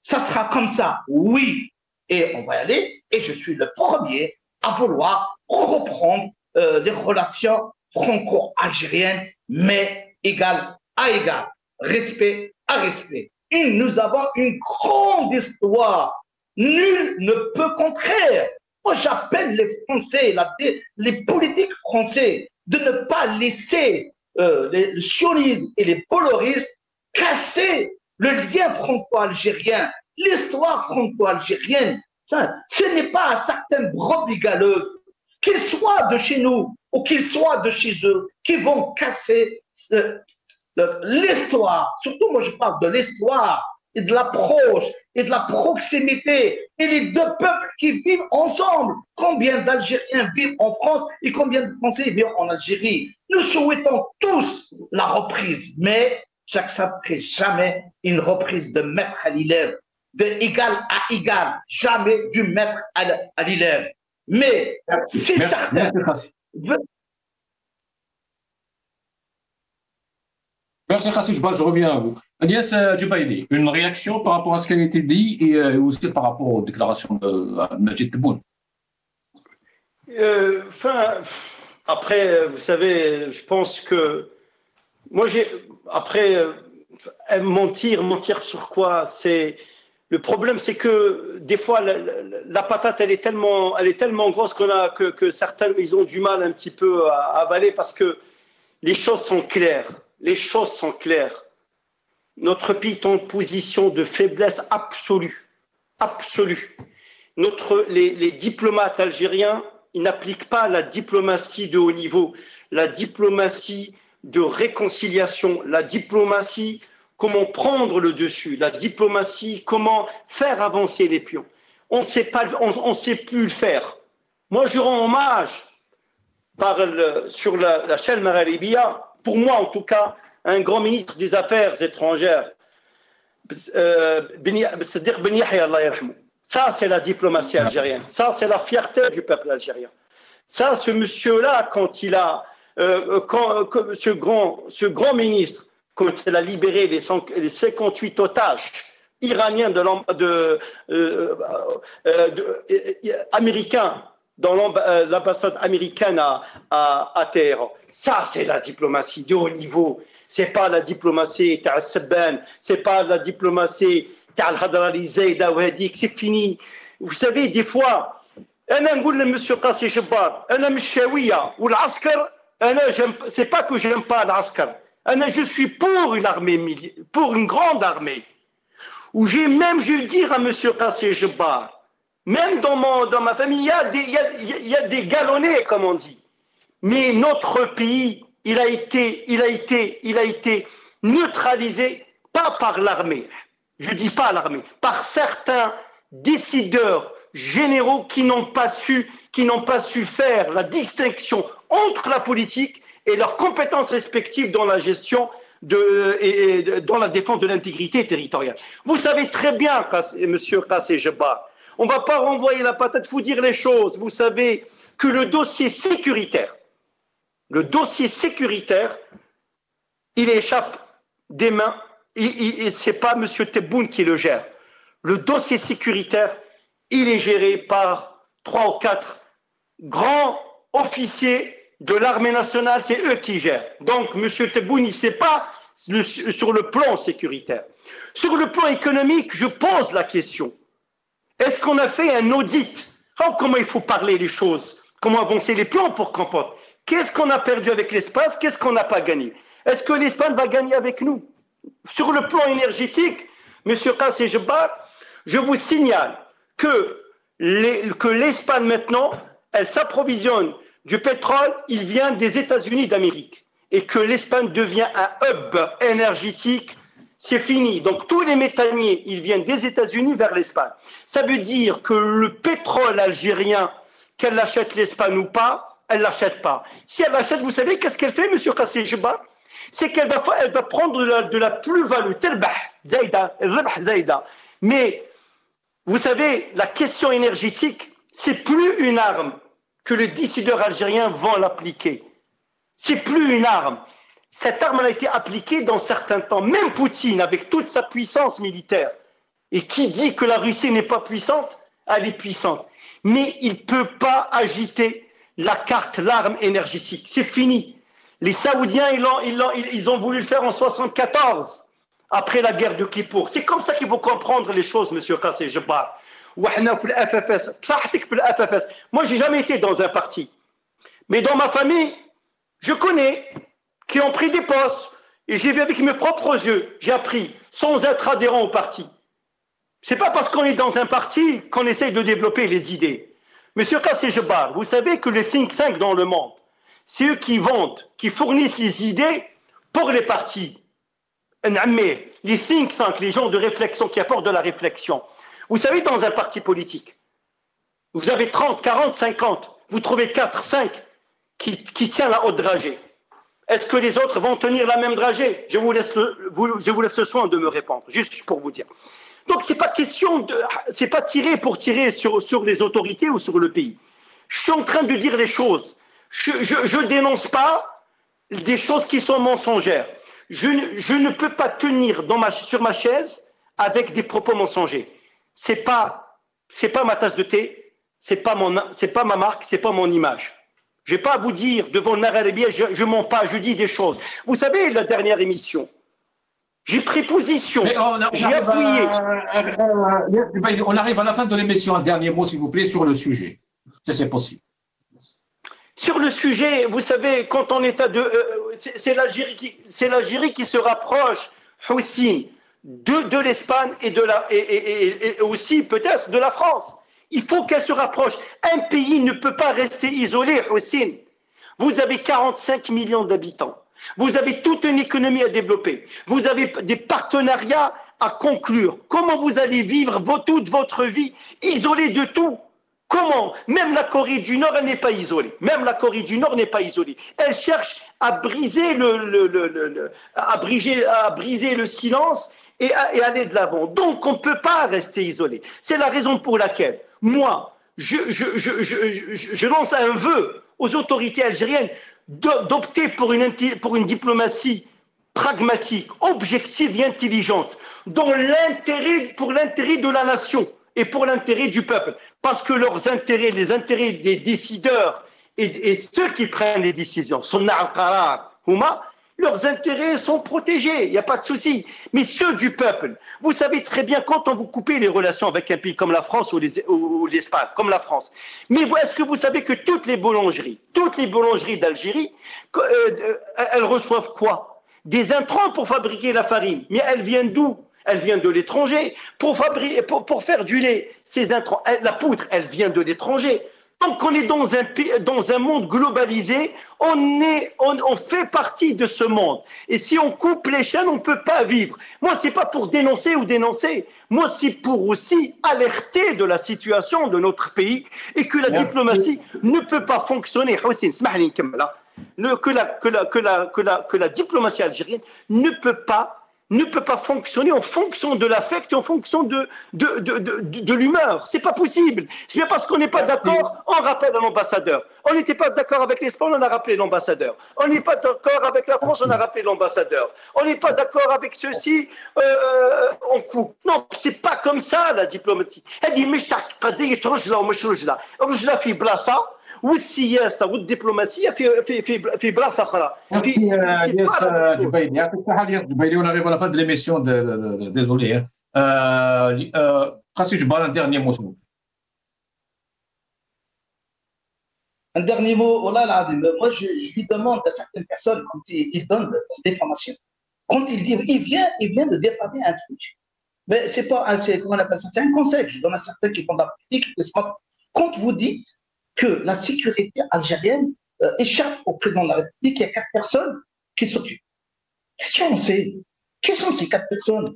ça sera comme ça, oui, et on va y aller. Et je suis le premier à vouloir reprendre des relations franco-algériennes, mais égal à égal, respect à respect. Et nous avons une grande histoire. Nul ne peut contraire. Moi, j'appelle les Français, les politiques français, de ne pas laisser les sionistes et les poloristes casser le lien franco-algérien, l'histoire franco-algérienne, ce n'est pas à certaines brebis galeuses, qu'ils soient de chez nous ou qu'ils soient de chez eux, qui vont casser l'histoire. Surtout, moi, je parle de l'histoire et de l'approche et de la proximité et les deux peuples qui vivent ensemble. Combien d'Algériens vivent en France et combien de Français vivent en Algérie? Nous souhaitons tous la reprise, mais j'accepterai jamais une reprise de maître à l'élève, de égal à égal, jamais du maître à l'élève. Mais si certains... Merci Khassi Jebbar, je reviens à vous. Agnès Djebaïli, une réaction par rapport à ce qui a été dit et aussi par rapport aux déclarations de Majid Tebboune. Après, vous savez, je pense que moi, mentir sur quoi? Le problème, c'est que des fois, la patate, elle est tellement grosse que certains, ils ont du mal un petit peu à avaler parce que les choses sont claires. Les choses sont claires. Notre pays est en position de faiblesse absolue. Absolue. Les diplomates algériens, ils n'appliquent pas la diplomatie de haut niveau, la diplomatie de réconciliation, la diplomatie, comment prendre le dessus, la diplomatie, comment faire avancer les pions. On ne sait plus le faire. Moi, je rends hommage sur la chaîne Maghrébia, pour moi en tout cas, un grand ministre des Affaires étrangères, Sadiq Ben Yahya, Allah yarhamou. Ça, c'est la diplomatie algérienne. Ça, c'est la fierté du peuple algérien. Ça, ce monsieur-là, quand il a, ce grand ministre, quand il a libéré les 58 otages iraniens américains dans l'ambassade américaine à Téhéran. Ça, c'est la diplomatie de haut niveau. C'est pas la diplomatie تاع السبان, c'est pas la diplomatie تاع الهضره اللي زايده وهذيك, c'est fini. Vous savez, des fois, انا نقول للمسيو قاسي جبار, انا مش شاويه والعسكر, c'est pas que j'aime pas l'ascar. Je suis pour une armée, pour une grande armée. Où je veux dire à monsieur Qassi Jebbar, même dans ma famille, il y a des galonnés, comme on dit. Mais notre pays, il a été neutralisé, pas par l'armée, je dis pas l'armée, par certains décideurs généraux qui n'ont pas su faire la distinction entre la politique et leurs compétences respectives dans la gestion et dans la défense de l'intégrité territoriale. Vous savez très bien, monsieur Qassi Jebbar, on ne va pas renvoyer la patate, il faut dire les choses. Vous savez que le dossier sécuritaire, il échappe des mains, et ce n'est pas M. Tebboune qui le gère. Le dossier sécuritaire, il est géré par 3 ou 4 grands officiers de l'armée nationale, c'est eux qui gèrent. Donc M. Tebboune, il ne sait pas sur le plan sécuritaire. Sur le plan économique, je pose la question. Est-ce qu'on a fait un audit? Comment il faut parler les choses? Comment avancer les plans pour comprendre? Qu'est-ce qu'on a perdu avec l'Espagne? Qu'est-ce qu'on n'a pas gagné? Est-ce que l'Espagne va gagner avec nous? Sur le plan énergétique, M. Qassi Jebbar, je vous signale que l'Espagne maintenant, elle s'approvisionne du pétrole, il vient des États-Unis d'Amérique. Et que l'Espagne devient un hub énergétique, c'est fini. Donc tous les méthaniers, ils viennent des États-Unis vers l'Espagne. Ça veut dire que le pétrole algérien, qu'elle l'achète l'Espagne ou pas, elle ne l'achète pas. Si elle l'achète, vous savez qu'est-ce qu'elle fait, M. Qassi Jebbar? C'est qu'elle va prendre de la plus-value, zaïda. Mais vous savez, la question énergétique, c'est plus une arme que les décideurs algériens vont l'appliquer. C'est plus une arme. Cette arme a été appliquée dans certains temps. Même Poutine, avec toute sa puissance militaire, et qui dit que la Russie n'est pas puissante, elle est puissante. Mais il ne peut pas agiter l'arme énergétique. C'est fini. Les Saoudiens, ils ont voulu le faire en 1974, après la guerre de Kippour. C'est comme ça qu'il faut comprendre les choses, M. Qassi Jebbar. Moi, je n'ai jamais été dans un parti. Mais dans ma famille, je connais qui ont pris des postes, Et j'ai vu avec mes propres yeux, j'ai appris, sans être adhérent au parti. C'est pas parce qu'on est dans un parti qu'on essaye de développer les idées. Monsieur Kassi Jebbar, vous savez que les think tanks dans le monde, c'est eux qui vendent, qui fournissent les idées pour les partis. Les think tanks, les gens de réflexion qui apportent de la réflexion. Vous savez, dans un parti politique, vous avez 30, 40, 50, vous trouvez 4, 5 qui tient la haute dragée. Est-ce que les autres vont tenir la même dragée? Je vous laisse le soin de me répondre, juste pour vous dire. Donc c'est pas question de, c'est pas tirer pour tirer sur les autorités ou sur le pays. Je suis en train de dire les choses. Je dénonce pas des choses qui sont mensongères. Je ne peux pas tenir sur ma chaise avec des propos mensongers. C'est pas ma tasse de thé, c'est pas ma marque, c'est pas mon image. Je n'ai pas à vous dire devant le Maghrébien, je mens pas, je dis des choses. Vous savez, la dernière émission, j'ai pris position, j'ai appuyé. On arrive à la fin de l'émission. Un dernier mot, s'il vous plaît, sur le sujet. C'est possible. Sur le sujet, vous savez, quand on est c'est l'Algérie qui se rapproche, aussi, de l'Espagne et aussi peut-être de la France. Il faut qu'elle se rapproche. Un pays ne peut pas rester isolé, Houssine. Vous avez 45 millions d'habitants. Vous avez toute une économie à développer. Vous avez des partenariats à conclure. Comment vous allez vivre toute votre vie isolé de tout? Comment? Même la Corée du Nord, elle n'est pas isolée. Même la Corée du Nord n'est pas isolée. Elle cherche à briser à briser le silence et aller de l'avant. Donc, on ne peut pas rester isolé. C'est la raison pour laquelle, moi, je lance un vœu aux autorités algériennes d'opter pour une diplomatie pragmatique, objective et intelligente, pour l'intérêt de la nation et pour l'intérêt du peuple. Parce que leurs intérêts, les intérêts des décideurs et ceux qui prennent les décisions, leurs intérêts sont protégés, il n'y a pas de souci. Mais ceux du peuple, vous savez très bien, quand on vous coupez les relations avec un pays comme la France ou l'Espagne, comme la France, mais est-ce que vous savez que toutes les boulangeries d'Algérie, elles reçoivent quoi? Des intrants pour fabriquer la farine. Mais elles viennent d'où? Elle vient de l'étranger. Pour faire du lait, ces intrants, la poudre, elle vient de l'étranger. Donc on est dans un monde globalisé, on fait partie de ce monde. Et si on coupe les chaînes, on ne peut pas vivre. Moi, ce n'est pas pour dénoncer ou dénoncer. Moi, c'est pour aussi alerter de la situation de notre pays et que la diplomatie ne peut pas fonctionner. Que la diplomatie algérienne ne peut pas fonctionner en fonction de l'affect et en fonction de l'humeur. C'est pas possible. C'est bien parce qu'on n'est pas d'accord, on rappelle l'ambassadeur. On n'était pas d'accord avec l'Espagne, on a rappelé l'ambassadeur. On n'est pas d'accord avec la France, on a rappelé l'ambassadeur. On n'est pas d'accord avec ceux-ci, on coupe. Non, c'est pas comme ça la diplomatie. Elle dit, mais je t'ai رجلة ومش رجلة. رجلة في بلاصة والسياسه والدبلوماسيه في بلاصه اخرى. جبيلي يعطيك الصحه يا جبيلي. On arrive à la fin de l'émission. Désolé. Kassi Jebbar, un dernier mot. Un dernier mot, oh là là, moi je lui demande à certaines personnes quand ils donnent des formations, quand ils disent il vient de défamer un truc. Mais c'est pas comment on appelle ça, c'est un conseil. Je donne à certains qui font de la politique. Quand vous dites que la sécurité algérienne échappe au président de la République, il y a 4 personnes qui s'occupent. Qu'est-ce qu'on sait? Qui sont ces 4 personnes?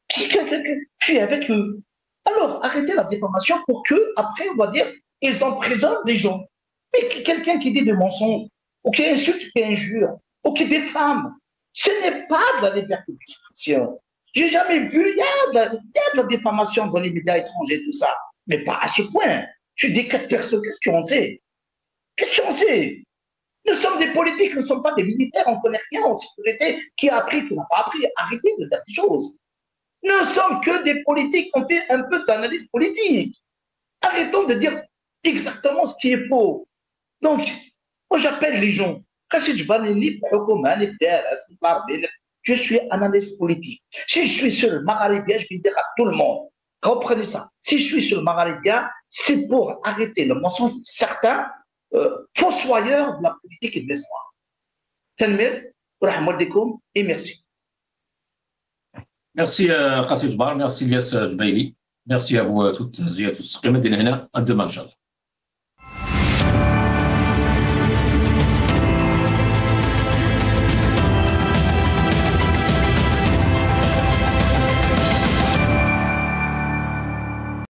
Qui est avec eux? Alors, arrêtez la diffamation pour que, après, on va dire, ils emprisonnent les gens. Mais quelqu'un qui dit des mensonges, ou qui insulte, qui injure, ou qui diffame, ce n'est pas de la liberté d'expression. J'ai jamais vu, il y a de la diffamation dans les médias étrangers, tout ça, mais pas à ce point. Tu dis 4 personnes, qu'est-ce qu'on sait? Qu'est-ce qu'on sait? Nous sommes des politiques, nous ne sommes pas des militaires, on ne connaît rien en sécurité. Qui a appris, qui n'a pas appris? Arrêtez de dire des choses. Nous ne sommes que des politiques, on fait un peu d'analyse politique. Arrêtons de dire exactement ce qui est faux. Donc, moi j'appelle les gens. Je suis analyste politique. Si je suis sur le Maghrébien, je vais dire à tout le monde. Reprenez ça. Si je suis sur le Maghrébien, c'est pour arrêter le mensonge de certains fossoyeurs de la politique et de l'histoire. ورحم والديكم اي ميرسي. Merci Qasim Jbar, merci Ilyas Jbaili, merci à vous toutes et à tous. قيمة هنا الدماء إن شاء الله.